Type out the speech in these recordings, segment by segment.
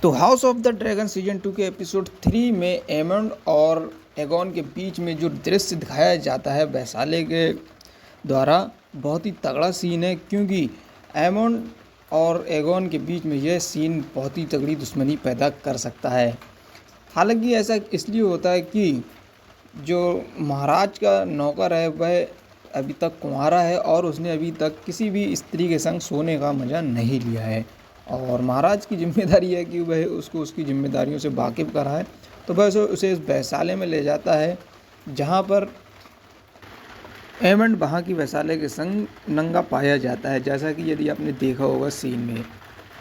तो house of the dragon season 2 के episode 3 में एमंड और एगोन के बीच में जो दृश्य दिखाया जाता है वैसाले के द्वारा, बहुत ही तगड़ा सीन है। क्योंकि एमंड और एगोन के बीच में यह सीन बहुत ही तगड़ी दुश्मनी पैदा कर सकता है। हालांकि ऐसा इसलिए होता है कि जो महाराज का नौकर है वह अभी तक कुंवारा है और उसने अभी तक किसी भी स्त्री के संग सोने का मज़ा नहीं लिया है, और महाराज की जिम्मेदारी है कि वह उसको उसकी जिम्मेदारियों से वाकिफ़ कराए। तो वह उसे इस वैसाले में ले जाता है जहाँ पर एमंड वहाँ की वैसाले के संग नंगा पाया जाता है, जैसा कि यदि आपने देखा होगा सीन में।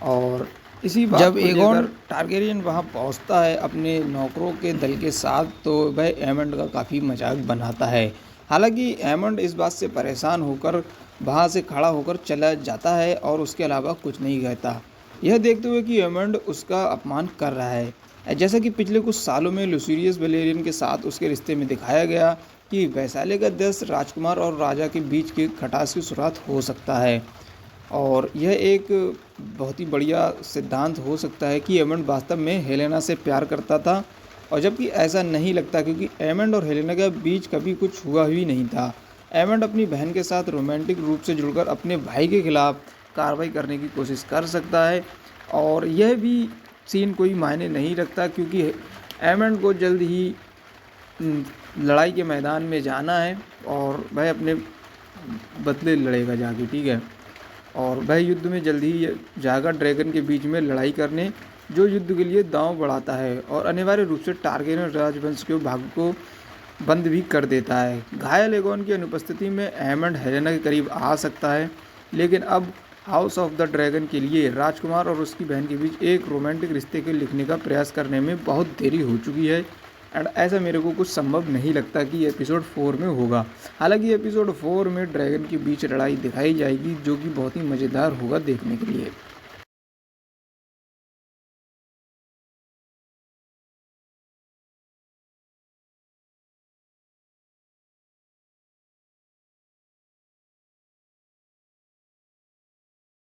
और इसी बात जब एगोन टारगेरियन वहाँ पहुँचता है अपने नौकरों के दल के साथ, तो वह एमंड का काफ़ी मजाक बनाता है। हालांकि एमंड इस बात से परेशान होकर वहाँ से खड़ा होकर चला जाता है और उसके अलावा कुछ नहीं कहता, यह देखते हुए कि एमंड उसका अपमान कर रहा है। जैसा कि पिछले कुछ सालों में लुसिरियस वेलेरियन के साथ उसके रिश्ते में दिखाया गया कि वैसाले का देश राजकुमार और राजा के बीच की खटास की शुरुआत हो सकता है, और यह एक बहुत ही बढ़िया सिद्धांत हो सकता है कि एमंड वास्तव में हेलेना से प्यार करता था, और जबकि ऐसा नहीं लगता क्योंकि एमंड और हेलेना के बीच कभी कुछ हुआ ही नहीं था। एमंड अपनी बहन के साथ रोमांटिक रूप से जुड़कर अपने भाई के खिलाफ कार्रवाई करने की कोशिश कर सकता है, और यह भी सीन कोई मायने नहीं रखता क्योंकि एमंड को जल्द ही लड़ाई के मैदान में जाना है और वह अपने बदले लड़ेगा जाके, ठीक है। और वह युद्ध में जल्द ही जाएगा ड्रैगन के बीच में लड़ाई करने, जो युद्ध के लिए दांव बढ़ाता है और अनिवार्य रूप से टारगेरियन राजवंश के भाग को बंद भी कर देता है। घायल एगोन की अनुपस्थिति में एमंड हेलेना के करीब आ सकता है, लेकिन अब हाउस ऑफ द ड्रैगन के लिए राजकुमार और उसकी बहन के बीच एक रोमांटिक रिश्ते के लिखने का प्रयास करने में बहुत देरी हो चुकी है, एंड ऐसा मेरे को कुछ संभव नहीं लगता कि एपिसोड 4 में होगा। हालांकि एपिसोड 4 में ड्रैगन के बीच लड़ाई दिखाई जाएगी, जो कि बहुत ही मज़ेदार होगा देखने के लिए।